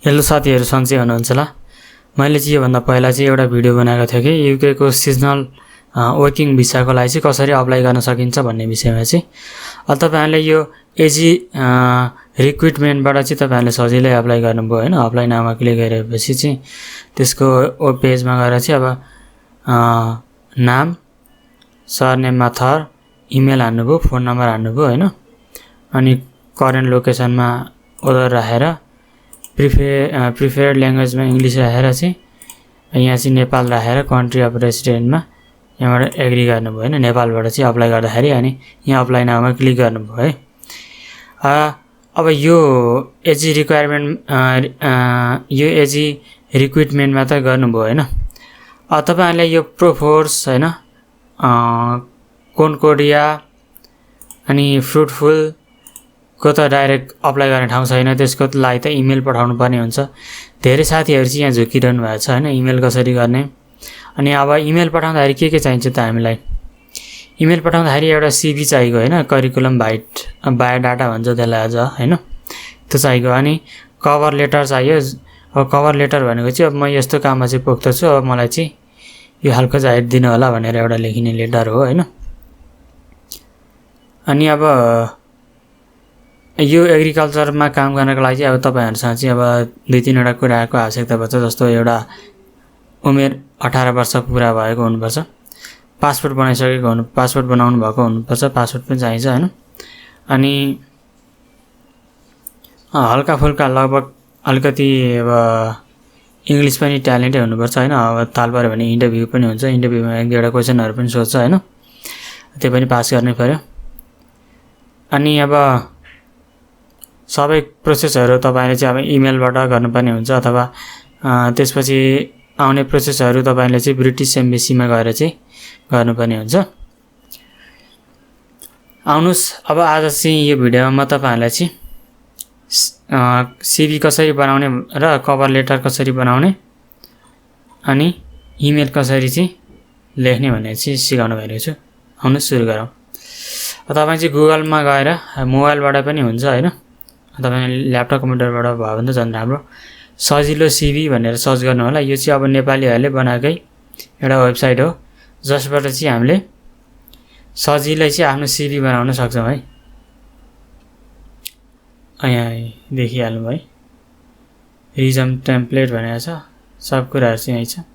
Hello साथीहरु, सन्चै हुनुहुन्छ होला। मैले चाहिँ योभन्दा पहिला चाहिँ एउटा भिडियो बनाएको थिएँ कि युके को सिजनल वर्किङ भिसाको लागि चाहिँ कसरी अप्लाई गर्न सकिन्छ भन्ने विषयमा चाहिँ। तपाईहरुले यो एजी रिक्रुटमेन्टबाट चाहिँ तपाईहरुले सजिलै अप्लाई गर्नुभयो हैन। अप्लाई नाउमा क्लिक गरेपछि चाहिँ त्यसको वेब पेजमा गएर चाहिँ अब नाम, सरनेममा थर, इमेल हाल्नुभयो, फोन नम्बर हाल्नुभयो हैन। अनि करेन्ट लोकेसनमा ओदर राखेर प्रिफर्ड ल्याङ्ग्वेजमा इंग्लिश राखेर चाहिँ यहाँ चाहिँ नेपाल राखेर कन्ट्री अफ रेसिडेन्टमा यहाँबाट एग्री गर्नुभयो हैन। नेपालबाट चाहिँ अप्लाई गर्दाखेरि अनि यहाँ अप्लाई नाउमा क्लिक गर्नुभयो है। अब यो एजी रिक्रुटमेन्टमा त गर्नुभयो हैन। तपाईहरुले यो प्रोफोर्स हैन, concrodia अनि fruitful को त डाइरेक्ट अप्लाई गर्ने ठाउँ छैन। त्यसको लागि त इमेल पठाउनु पर्ने हुन्छ। धेरै साथीहरु चाहिँ यहाँ झुकिरहनु भएको छ हैन, इमेल कसरी गर्ने। अनि अब इमेल पठाउँदाखेरि के चाहिन्छ त हामीलाई? इमेल पठाउँदाखेरि एउटा सीभी चाहिएको हैन, करिकुलम बायोडाटा भन्छ त्यसलाई अझ हैन, त्यो चाहिएको। अनि कभर लेटर चाहियो। अब कभर लेटर भनेको चाहिँ अब म यस्तो काममा चाहिँ पोख्त छु, अब मलाई चाहिँ यो हालको चाहिँ दिनु होला भनेर एउटा लेखिने लेटर हो हैन। अनि अब यो एग्रिकल्चरमा काम गर्नको लागि अब तपाईहरुसँग चाहिँ अब दुई तीनवटा कुराको आवश्यकता पर्छ। जस्तो एउटा उमेर 18 वर्ष पुरा भएको हुनुपर्छ, पासपोर्ट बनाउनु भएको हुनुपर्छ, पासपोर्ट पनि चाहिन्छ हैन। अनि हल्का फुल्का लगभग अलिकति अब इंग्लिश पनि ट्यालेन्टै हुनुपर्छ हैन। अब ताल पर्यो भने इन्टरभ्यु पनि हुन्छ, इन्टरभ्युमा एक दुईवटा क्वेशनहरु पनि सोध्छ हैन, त्यो पनि पास गर्नै पर्यो। अनि अब सबै प्रोसेसहरु तपाईले चाहिँ अब इमेलबाट गर्नुपर्ने हुन्छ, अथवा त्यसपछि आउने प्रोसेसहरु तपाईले चाहिँ ब्रिटिश एम्बेसीमा गएर चाहिँ गर्नुपर्ने हुन्छ। आउनुस् अब आज चाहिँ यो भिडियोमा म तपाईहरुलाई चाहिँ सीभी कसरी बनाउने र कभर लेटर कसरी बनाउने अनि इमेल कसरी चाहिँ लेख्ने भन्ने चाहिँ सिकाउन गइरहेको छु। आउनुस् सुरु गरौँ। तपाई चाहिँ गुगलमा गएर मोबाइलबाट पनि हुन्छ हैन, तपाईले ल्यापटप कम्प्युटरबाट भयो भने त झन् राम्रो, सजिलो सीभी भनेर सर्च गर्नु होला। यो चाहिँ अब नेपालीहरुले बनाएकै एउटा वेबसाइट हो, जसबाट चाहिँ हामीले सजिलै चाहिँ आफ्नो सीभी बनाउन सक्छौं है। यहाँ देखिहाल्नु है, रिजम टेम्प्लेट भनेको छ, सब कुराहरु चाहिँ यही छ।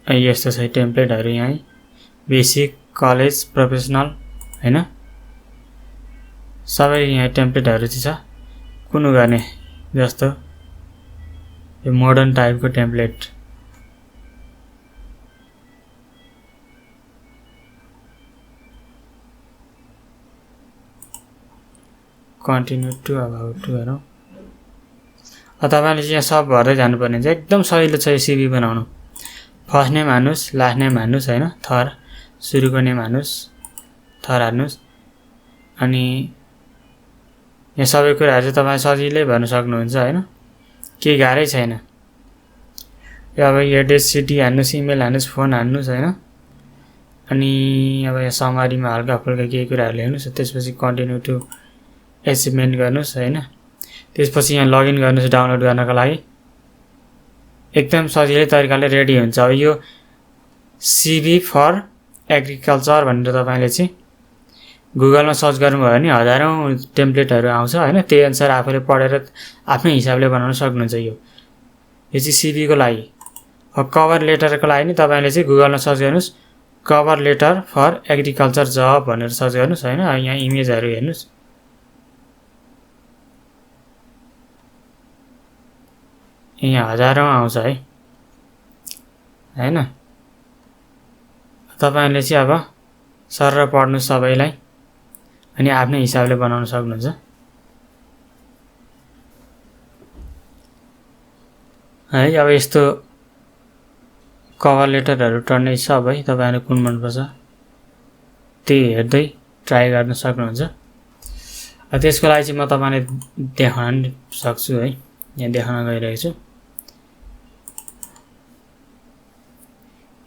यस्तो छ टेम्प्लेटहरु यहाँ, बेसिक, कलेज, प्रोफेसनल हैन, सबै यहाँ टेम्प्लेटहरु चाहिँ छ। कुन गर्ने जस्तो यो मोडर्न टाइपको template, continue to about to गरौँ। तपाईले चाहिँ यहाँ सब भर्दै जानुपर्ने हुन्छ। एकदम सजिलो छ यो सीभी बनाउनु। फर्स्ट नेम हाल्नुस्, लास्ट नेम हाल्नुस् हैन, थर सुरुको नेम हाल्नुस्, थर हाल्नुस्। अनि यहाँ सबै कुराहरु चाहिँ तपाई सजिलै भर्न सक्नुहुन्छ हैन, केही गाह्रै छैन। अब एड्रेस, सिटी हाल्नुस्, इमेल हाल्नुस्, फोन हाल्नुस् हैन। अनि अब यहाँ समरीमा हल्का फुल्का केही कुराहरु लेख्नुस्, त्यसपछि कन्टिन्यू टु एचिभमेन्ट गर्नुस् हैन। त्यसपछि यहाँ लगइन गर्नुस् डाउनलोड गर्नको लागि। एकदम सजिलै तरिकाले रेडी हुन्छ। अब यो सीभी फर एग्रिकल्चर भनेर तपाईले चाहिँ गुगलमा सर्च गर्नुभयो भने हजारौं टेम्प्लेटहरु आउँछ हैन। त्यही अनुसार आफूले पढेर आफ्नै हिसाबले बनाउन सक्नुहुन्छ। यो चाहिँ सीभी को लागि। अब कभर लेटरको लागि नि तपाईले चाहिँ गुगलमा सर्च गर्नुस्, कभर लेटर फर एग्रिकल्चर जब भनेर सर्च गर्नुस् हैन। यहाँ इमेजहरु हेर्नुस्, यहाँ हजारौं आउँछ है हैन। तपाईले चाहिँ अब सरर पढ्नु सबैलाई अनि आफ्नै हिसाबले बनाउन सक्नुहुन्छ है। अब यस्तो कभर लेटरहरु टन्नै छ है। तपाईहरुलाई कुन मन पर्छ त्यही हेर्दै ट्राई गर्न सक्नुहुन्छ। त्यसको लागि चाहिँ म तपाईलाई देखाउन सक्छु है। यहाँ देखाउन गइरहेको छु।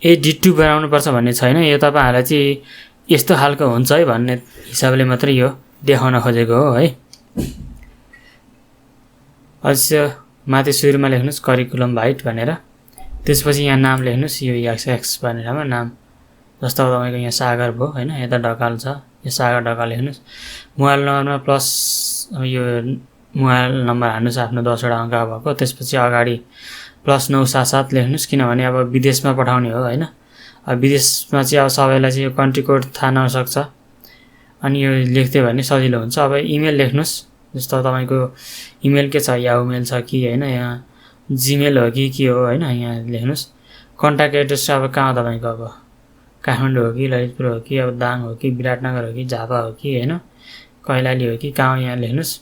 एडिट बनाउनु पर्छ भन्ने छैन। यो तपाईहरुलाई चाहिँ यस्तो खालको हुन्छ है भन्ने हिसाबले मात्रै यो देखाउन खोजेको हो है। अझ माथि सुरुमा लेख्नुस् करिकुलम भाइट भनेर, त्यसपछि यहाँ नाम लेख्नुस् यो एक्स भनेरमा नाम, जस्तो तपाईँको यहाँ सागर भयो हैन, यता ढकाल छ, यो सागर ढकाल लेख्नुस्। मोबाइल नम्बरमा प्लस यो मोबाइल नम्बर हाल्नुस् आफ्नो 10 वटा अङ्क भएको, त्यसपछि अगाडि +977 लेख्नुस्, किनभने अब विदेशमा पठाउने हो हैन। अब विदेशमा चाहिँ अब सबैलाई चाहिँ यो कन्ट्री कोड थाहा नसक्छ, अनि यो लेख्थ्यो भने सजिलो हुन्छ। अब इमेल लेख्नुस्, जस्तो तपाईँको इमेल के छ, याहू मेल छ कि हैन, यहाँ जीमेल हो कि के हो हैन, यहाँ लेख्नुस्। कन्ट्याक्ट एड्रेस अब कहाँ तपाईँको अब काठमाडौँ हो कि ललितपुर हो कि अब दाङ हो कि विराटनगर हो कि झापा हो कि हैन, कैलाली हो कि कहाँ, यहाँ लेख्नुस्।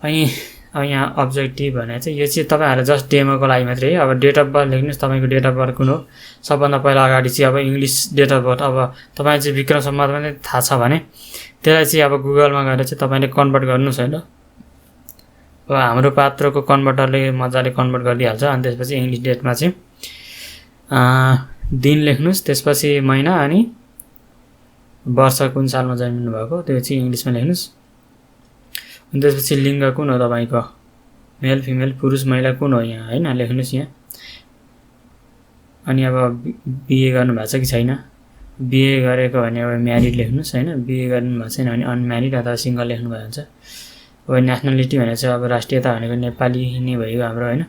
अनि अब यहाँ अब्जेक्टिभ भने चाहिँ यो चाहिँ तपाईँहरुले जस्ट डेमोको लागि मात्रै है। अब डेट अफ बर्थ लेख्नुस्, तपाईँको डेट अफ बर्थ कुन हो। सबभन्दा पहिला अगाडि चाहिँ अब इङ्ग्लिस डेट अफ बर्थ, अब तपाईँ चाहिँ विक्रम सम्वत पनि थाहा छ भने त्यसलाई चाहिँ अब गुगलमा गएर चाहिँ तपाईँले कन्भर्ट गर्नुस् हैन। अब हाम्रो पात्रको कन्भर्टरले मजाले कन्भर्ट गरिदिइहाल्छ। अनि त्यसपछि इङ्ग्लिस डेटमा चाहिँ दिन लेख्नुस्, त्यसपछि महिना अनि वर्ष कुन सालमा जन्मिनु भएको त्यो चाहिँ इङ्ग्लिसमा लेख्नुस्। अनि त्यसपछि लिङ्ग कुन हो तपाईँको, मेल फिमेल पुरुष महिला कुन हो यहाँ हैन, लेख्नुस् यहाँ। अनि अब बिए गर्नुभएको छ कि छैन, बिए गरेको भने अब म्यारिड लेख्नुस् हैन, बिए गर्नुभएको छैन भने अनम्यारिड अथवा सिङ्गल लेख्नुभएको हुन्छ। अब नेसनलिटी भने चाहिँ अब राष्ट्रियता भनेको नेपाली नै भयो हाम्रो हैन।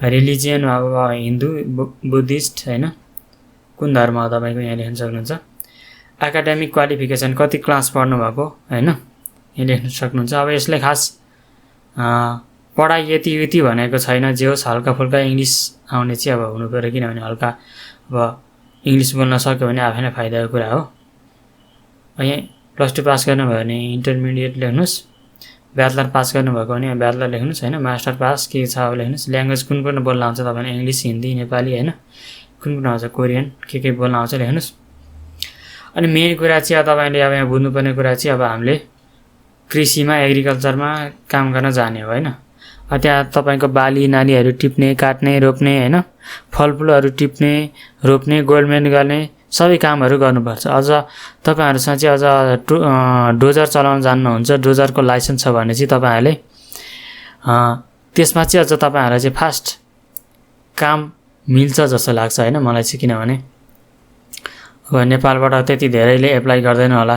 रिलिजियन अब हिन्दू बुद्धिस्ट हैन, कुन धर्म हो तपाईँको यहाँ लेख्न सक्नुहुन्छ। एकाडेमिक क्वालिफिकेसन कति क्लास पढ्नु भएको हैन, यहाँ लेख्न सक्नुहुन्छ। अब यसलाई खास पढाइ यति भनेको छैन, जे होस् हल्का फुल्का इङ्ग्लिस आउने चाहिँ अब हुनु पर्यो, किनभने हल्का अब इङ्ग्लिस बोल्न सक्यो भने आफै नै फाइदाको कुरा हो। यहाँ +2 पास गर्नुभयो भने इन्टरमिडिएट लेख्नुस्, ब्याचलर पास गर्नुभएको भने ब्याचलर लेख्नुस् हैन, मास्टर पास के छ अब लेख्नुस्। ल्याङ्ग्वेज कुन कुन बोल्न आउँछ तपाईँले, इङ्ग्लिस हिन्दी नेपाली हैन, कुन कुन आउँछ कोरियन के बोल्न आउँछ लेख्नुस्। अनि मेन कुरा चाहिँ तपाईँले अब यहाँ बुझ्नुपर्ने कुरा चाहिँ अब हामीले कृषिमा एग्रिकल्चरमा काम गर्न जाने हो हैन। त्यहाँ तपाईँको बाली नालीहरू टिप्ने काट्ने रोप्ने हैन, फलफुलहरू टिप्ने रोप्ने गोल्डमेन्ट गर्ने सबै कामहरू गर्नुपर्छ। अझ तपाईँहरूसँग चाहिँ अझ डोजर चलाउन जान्नुहुन्छ, डोजरको लाइसेन्स छ भने चाहिँ तपाईँहरूले त्यसमा चाहिँ अझ तपाईँहरूलाई चाहिँ फास्ट काम मिल्छ जस्तो लाग्छ हैन मलाई चाहिँ, किनभने अब नेपालबाट त्यति धेरैले एप्लाई गर्दैन होला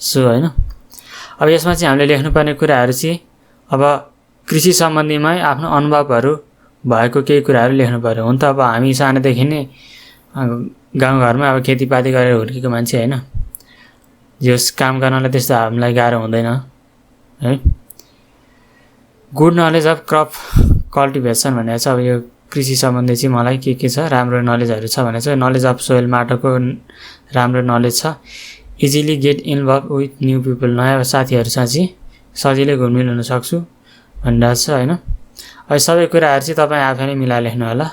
सो हैन। अब यसमा चाहिँ हामीले लेख्नुपर्ने कुराहरू चाहिँ अब कृषि सम्बन्धीमा आफ्नो अनुभवहरू भएको केही कुराहरू लेख्नु पर्यो। हुन त अब हामी सानोदेखि नै गाउँघरमा अब खेतीपाती गरेर हुर्केको मान्छे हैन, जस काम गर्नलाई त्यस्तो हामीलाई गाह्रो हुँदैन है। Good knowledge of crop cultivation भनेको चाहिँ अब यो कृषि सम्बन्धी चाहिँ मलाई के छ राम्रो नलेजहरू छ भने चाहिँ नलेज अफ सोइल, माटोको राम्रो नलेज छ। Easily get involve with new people, नयाँ साथीहरूसँग चाहिँ सजिलै घुलमिल हुन सक्छु भनिरहेको छ हैन। अब सबै कुराहरू चाहिँ तपाईँ आफै नै मिलाएर लेख्नु होला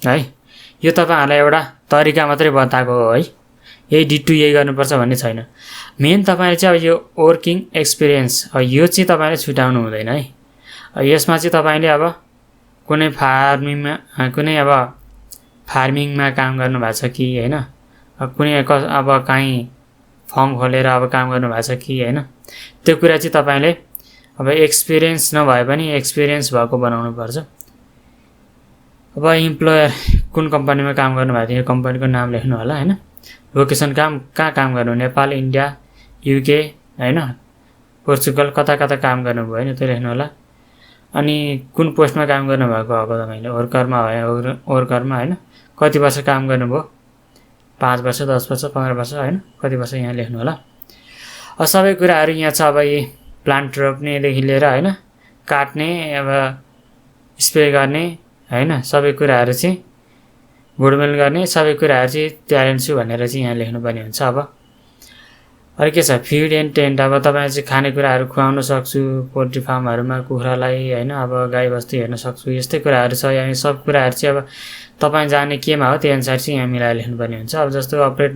है। यो तपाईँहरूलाई एउटा तरिका मात्रै बताएको हो है, यही डिटु यही गर्नुपर्छ भन्ने छैन। मेन तपाईँले चाहिँ अब यो वर्किङ एक्सपिरियन्स यो चाहिँ तपाईँले छुटाउनु हुँदैन है। यसमा चाहिँ तपाईँले अब कुनै फार्मिङमा काम गर्नुभएको छ कि हैन, कुनै अब कहीँ फर्म खोलेर अब काम गर्नुभएको छ कि हैन, त्यो कुरा चाहिँ तपाईँले अब एक्सपिरियन्स नभए पनि एक्सपिरियन्स भएको बनाउनु पर्छ। अब इम्प्लोयर कुन कम्पनीमा काम गर्नुभएको थियो, यो कम्पनीको नाम लेख्नु होला हैन। लोकेसन कहाँ काम गर्नु, नेपाल, इन्डिया, युके हैन, पोर्चुगल कता काम गर्नुभयो हैन त्यो लेख्नु होला। अनि कुन पोस्टमा काम गर्नुभएको अब तपाईँले वर्करमा भयो, वर्करमा हैन, कति वर्ष काम गर्नुभयो, 5 वर्ष 10 वर्ष 15 वर्ष हैन, कति वर्ष यहाँ लेख्नु होला। अब सबै कुराहरू यहाँ छ। अब यी प्लान्ट रोप्नेदेखि लिएर हैन काट्ने अब स्प्रे गर्ने हैन, सबै कुराहरू चाहिँ गोडमेल गर्ने सबै कुराहरू चाहिँ ट्यालेन्ट छु भनेर चाहिँ यहाँ लेख्नुपर्ने हुन्छ। अब अरू के छ, फिड एन्ड टेन्ट, अब तपाईँ चाहिँ खानेकुराहरू खुवाउन सक्छु पोल्ट्री फार्महरूमा कुखुरालाई हैन, अब गाई बस्तु हेर्न सक्छु, यस्तै कुराहरू छ। यहाँ सब कुराहरू चाहिँ अब तपाईँ जाने केमा हो त्यही अनुसार चाहिँ यहाँ मिलाएर लेख्नुपर्ने हुन्छ। अब जस्तो operate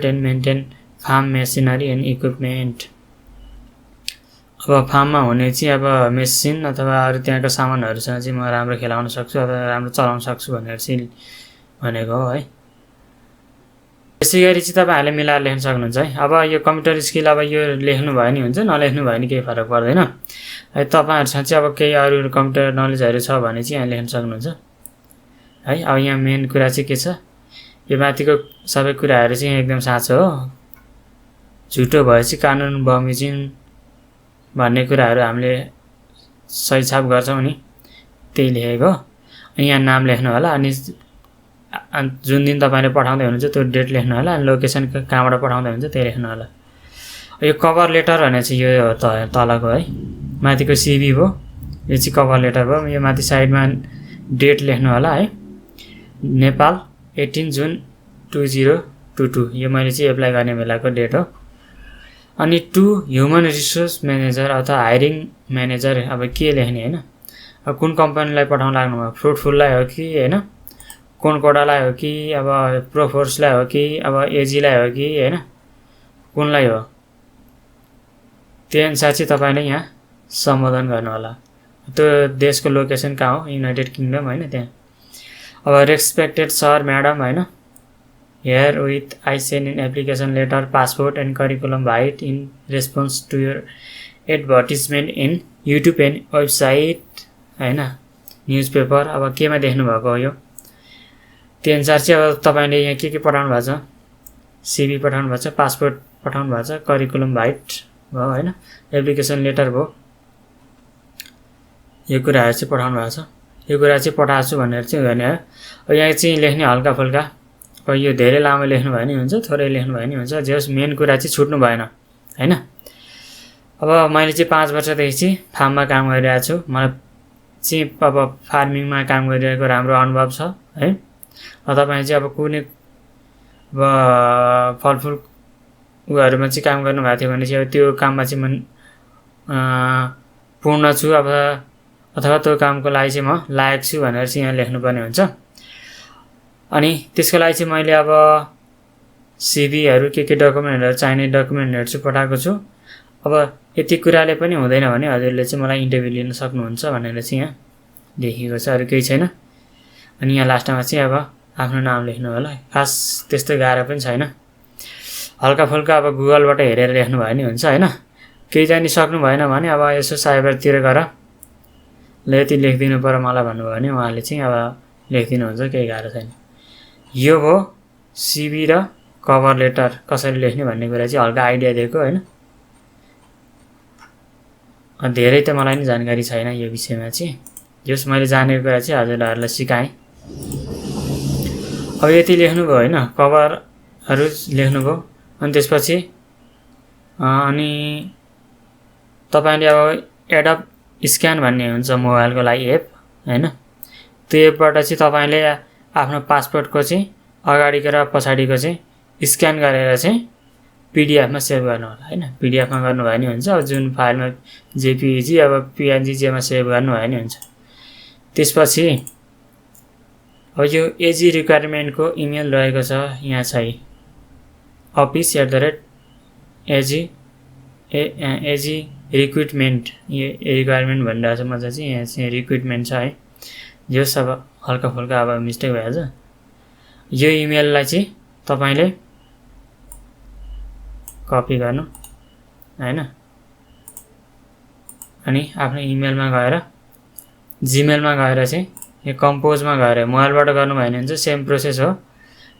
and maintain farm machinery and equipment, अब फार्ममा हुने चाहिँ अब मेसिन अथवा अरू त्यहाँको सामानहरूसँग चाहिँ म राम्रो खेलाउन सक्छु अथवा राम्रो चलाउन सक्छु भनेर चाहिँ भनेको हो है। यसै गरी चाहिँ तपाईँहरूले मिलाएर लेख्न सक्नुहुन्छ है। अब यो कम्प्युटर स्किल अब यो लेख्नु भयो नि हुन्छ, नलेख्नु भयो नि केही फरक पर्दैन है। तपाईँहरूसँग चाहिँ अब केही अरू कम्प्युटर नलेजहरू छ भने चाहिँ यहाँ लेख्न सक्नुहुन्छ है। अब यहाँ मेन कुरा चाहिँ के छ, यो माथिको सबै कुराहरू चाहिँ एकदम साँचो हो, झुटो भएपछि कानुन बमोजिम भन्ने कुराहरू हामीले सही छाप गर्छौँ नि, त्यही लेखेको। यहाँ नाम लेख्नु होला, अनि जुन दिन तपाईँले पठाउँदै हुनुहुन्छ त्यो डेट लेख्नु होला, अनि लोकेसन कहाँबाट पठाउँदै हुन्छ त्यही लेख्नु होला। यो कभर लेटर भने चाहिँ यो तलको है, माथिको सिभी भयो, यो चाहिँ कभर लेटर भयो। यो माथि साइडमा डेट लेख्नु होला है, नेपाल 18 जुन 2022, यो मैले चाहिँ एप्लाई गर्ने बेलाको डेट हो। अनि टु ह्युमन रिसोर्स म्यानेजर अथवा हायरिङ म्यानेजर, अब के लेख्ने होइन, अब कुन कम्पनीलाई पठाउन लाग्नुभयो, फ्रुटफुललाई हो कि होइन, concrodia हो कि अब प्रोफोर्सलाई हो कि अब एजीलाई हो कि होइन, कुनलाई हो त्यो अनुसार चाहिँ तपाईँले यहाँ सम्बोधन गर्नु होला। त्यो देशको लोकेसन कहाँ हो, युनाइटेड किङडम होइन, त्यहाँ। अब रेस्पेक्टेड सर म्याडम होइन, here with I send in application letter passport and curriculum vitae in response to your advertisement in YouTube and website होइन, न्युज पेपर। अब केमा देख्नुभएको हो यो, त्यो अनुसार चाहिँ अब तपाईँले यहाँ के पठाउनु भएको छ, सिभी पठाउनु भएको छ, पासपोर्ट पठाउनु भएको छ, करिकुलम भाइट भयो होइन, एप्लिकेसन लेटर भयो, यो कुराहरू चाहिँ पठाउनु भएको छ। यो कुरा चाहिँ पठाएको छु भनेर चाहिँ गर्ने हो। अब यहाँ चाहिँ लेख्ने हल्का फुल्का, अब यो धेरै लामो लेख्नु भयो नि हुन्छ, थोरै लेख्नु भयो नि हुन्छ, जस मेन कुरा चाहिँ छुट्नु भएन होइन। अब मैले चाहिँ 5 वर्षदेखि चाहिँ फार्ममा काम गरिरहेको छु, मलाई चाहिँ अब फार्मिङमा काम गरिरहेको राम्रो अनुभव छ है। तपाईँ चाहिँ अब कुनै अब फलफुल उयोहरूमा चाहिँ काम गर्नुभएको थियो भने चाहिँ अब त्यो काममा चाहिँ म पूर्ण छु अब, अथवा त्यो कामको लागि चाहिँ म लायक छु भनेर चाहिँ यहाँ लेख्नुपर्ने हुन्छ। अनि त्यसको लागि चाहिँ मैले अब सिभीहरू के डकुमेन्टहरू चाहिने डकुमेन्टहरू चाहिँ पठाएको छु। अब यति कुराले पनि हुँदैन भने हजुरले चाहिँ मलाई इन्टरभ्यू लिन सक्नुहुन्छ भनेर चाहिँ यहाँ लेखिएको छ, अरू केही छैन। अनि यहाँ लास्टमा चाहिँ अब आफ्नो नाम लेख्नु होला, खास त्यस्तो गाह्रो पनि छैन, हल्का फुल्का अब गुगलबाट हेरेर लेख्नु भयो नि हुन्छ होइन। केही जानी सक्नु भएन भने अब यसो साइबरतिर गएर ल यति लेखिदिनु पर्यो मलाई भन्नुभयो भने उहाँले चाहिँ अब लेखिदिनुहुन्छ, केही गाह्रो छैन। यो हो सिभी र कभर लेटर कसरी लेख्ने भन्ने कुरा चाहिँ हल्का आइडिया दिएको होइन। धेरै त मलाई नि जानकारी छैन यो विषयमा चाहिँ, जस मैले जानेको कुरा चाहिँ हजुरहरूलाई सिकाएँ। अब यति लेख्नुभयो होइन, कभरहरू लेख्नुभयो, अनि त्यसपछि अनि तपाईँले अब एडप स्क्यान भन्ने हुन्छ मोबाइलको लागि एप होइन, त्यो एपबाट चाहिँ तपाईँले आफ्नो पासपोर्टको चाहिँ अगाडिको र पछाडिको चाहिँ स्क्यान गरेर चाहिँ पिडिएफमा सेभ गर्नु होला होइन। पिडिएफमा गर्नुभयो नि हुन्छ, अब जुन फाइलमा जेपिजी अब पिएनजी जेमा सेभ गर्नुभयो नि हुन्छ। त्यसपछि अब यो एजी रिक्वायरमेन्टको इमेल रहेको छ यहाँ चाहिँ office@AG रिक्रुटमेन्ट, यो रिक्वायरमेन्ट भनिरहेको छ मजा चाहिँ यहाँ चाहिँ रिक्रुटमेन्ट छ है। यो सब हल्का फुल्का अब मिस्टेक भइहाल्छ। यो इमेललाई चाहिँ तपाईँले कपी गर्नु होइन, अनि आफ्नो इमेलमा गएर जिमेलमा गएर चाहिँ यो कम्पोजमा गएर मोबाइलबाट गर्नुभयो भने हुन्छ, सेम प्रोसेस हो।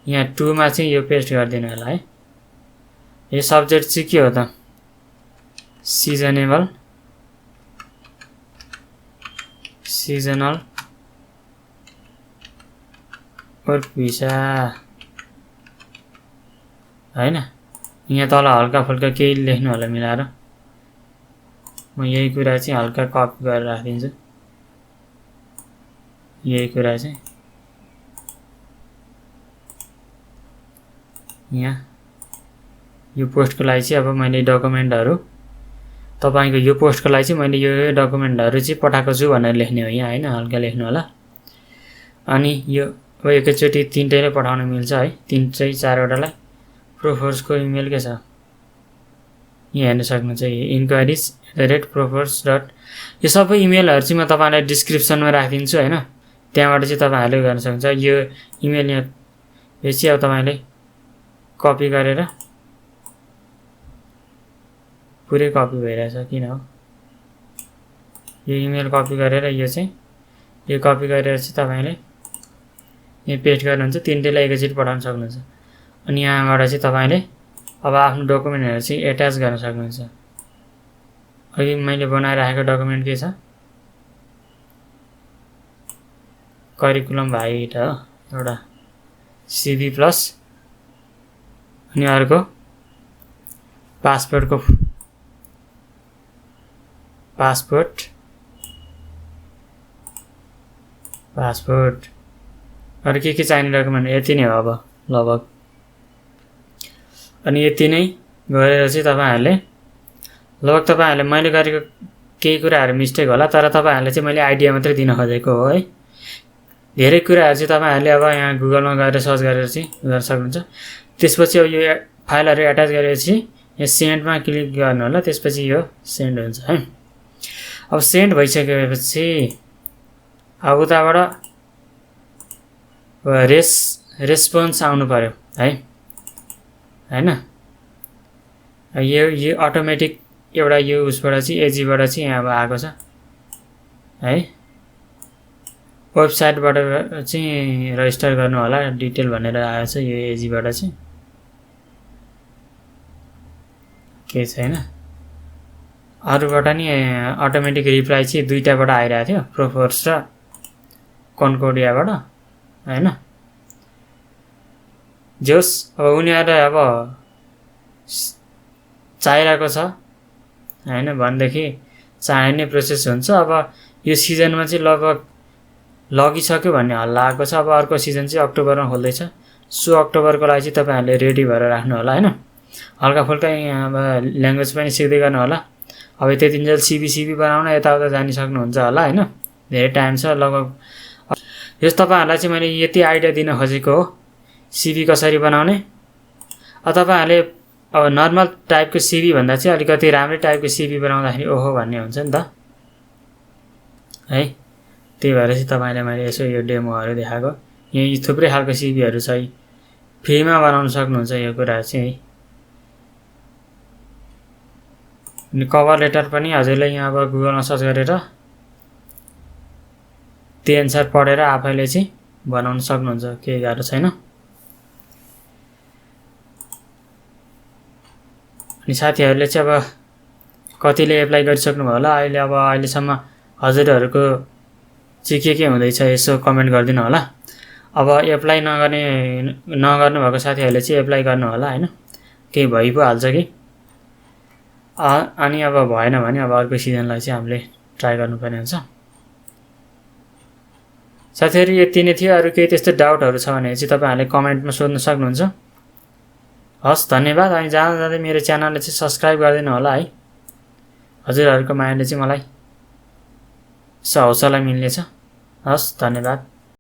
यहाँ 2 मा चाहिँ यो पेस्ट गरिदिनु होला है। यो सब्जेक्ट चाहिँ के हो त, सिजनल वर्क भिसा होइन। यहाँ तल हल्का फुल्का केही लेख्नु होला मिलाएर, म यही कुरा चाहिँ हल्का कपी गरेर राखिदिन्छु। यही कुरा चाहिँ यहाँ यो पोस्टको लागि चाहिँ अब मैले डकुमेन्टहरू तपाईँको यो पोस्टको लागि चाहिँ मैले यो डकुमेन्टहरू चाहिँ पठाएको छु भनेर लेख्ने हो यहाँ होइन, हल्का लेख्नु होला। अनि यो अब एकैचोटि 3टैले पठाउन मिल्छ है, 3 चाहिँ 4वटालाई। प्रोफोर्सको इमेल के छ यहाँ हेर्न सक्नुहुन्छ, inquiries@proforce. यो सबै इमेलहरू चाहिँ म तपाईँलाई डिस्क्रिप्सनमा राखिदिन्छु होइन, त्यहाँबाट चाहिँ तपाईँहरूले गर्न सक्नुहुन्छ। यो इमेल यहाँ यो चाहिँ अब तपाईँले कपी गरेर पुरै कपी भइरहेछ किन हो यो इमेल कपी गरेर यो कपी गरेर चाहिँ तपाईले यहाँ पेस्ट गर्नुहुन्छ तिनटैलाई एकैचोटि पठाउन सक्नुहुन्छ अनि यहाँबाट चाहिँ तपाईले अब आफ्नो डकुमेन्टहरु चाहिँ एट्याच गर्न सक्नुहुन्छ अघि मैले बनाइराखेको डकुमेन्ट के छ करिकुलम भाइट हो एउटा सिभी प्लस अनि अर्को पासपोर्ट अरु के चाहिने डकुमेन्ट यति नै हो अब लगभग अनि यति नै गरेर चाहिँ तपाईहरुले मैले गरेको केही कुराहरु मिस्टेक होला तर तपाईहरुले चाहिँ मैले आइडिया मात्रै दिन खोजेको हो है धेरै कुराहरु चाहिँ तपाईहरुले अब यहाँ गुगलमा गएर सर्च गरेर चाहिँ गर्न सक्नुहुन्छ त्यसपछि अब यो फाइलहरु एट्याच गरेपछि यहाँ सेन्डमा क्लिक गर्नु होला त्यसपछि यो सेन्ड हुन्छ है अब सेन्ड भइसकेपछि अब उताबाट रेस्पोन्स आउनु पर्यो है हैन यो अटोमेटिक एउटा यो उसबाट चाहिँ एजीबाट चाहिँ यहाँ अब आएको छ है वेबसाइटबाट चाहिँ रजिस्टर गर्नु होला डिटेल भनेर आएको छ यो एजीबाट चाहिँ के छैन अरुबाट नि अटोमेटिक रिप्लाई चाहिँ दुईटाबाट आइरहेको थियो प्रोफोर्स र कन्कोडियाबाट हैन जोस अब उनीहरुलाई अब चाहिरहेको छ हैन भन्देखि चाहिने प्रोसेस हुन्छ अब यो सिजनमा चाहिँ लगभग लगिसक्यो भन्ने हल्ला आएको छ अब अर्को सिजन चाहिँ अक्टोबरमा खोल्दैछ सो अक्टोबरको लागि चाहिँ तपाईहरुले रेडी भएर राख्नु होला हैन हल्का फुल्का अब ल्याङ्ग्वेज पनि सिक्दै गर्नु होला अब त्यतिन्जेल सीबी बनाउन यताउता जानि सक्नुहुन्छ होला हैन धेरै टाइम छ लगभग यस तपाईहरुलाई चाहिँ मैले यति आइडिया दिन खोजेको हो सीबी कसरी बनाउने तपाईहरुले अब नर्मल टाइपको सीबी भन्दा चाहिँ अलिकति राम्रै टाइपको सीबी बनाउँदाखेरि ओहो भन्ने हुन्छ नि त है त्यही भएर चाहिँ तपाईलाई मैले यसो यो डेमोहरु देखाएको यहाँ थुप्रै खालको सीबीहरु छ फ्रीमा बनाउन सक्नुहुन्छ यो कुरा चाहिँ अनि कभर लेटर पनि हजुरले यहाँ अब गुगलमा सर्च गरेर त्यही अनुसार पढेर आफैले चाहिँ बनाउन सक्नुहुन्छ केही गाह्रो छैन अनि साथीहरुले चाहिँ अब कतिले एप्लाई गरिसक्नु भयो होला अहिलेसम्म हजुरहरुको चाहिँ के हुँदैछ यसो कमेन्ट गरिदिनु होला अब एप्लाई नगर्नु भएको साथीहरुले चाहिँ एप्लाई गर्नु होला हैन केही भइ पो हाल्छ कि अनि अब भएन भने अब अर्को सिजनलाई चाहिँ हामीले ट्राई गर्नुपर्ने हुन्छ साथीहरु यति नै थियो अरु केही त्यस्तो डाउटहरु छ भने चाहिँ तपाईहरुले कमेन्टमा सोध्न सक्नुहुन्छ हस् धन्यवाद अनि जाँदै मेरो च्यानलले चाहिँ सब्स्क्राइब गरिदिनु होला है हजुरहरुको मायाले चाहिँ मलाई हौसला मिल्नेछ हस् धन्यवाद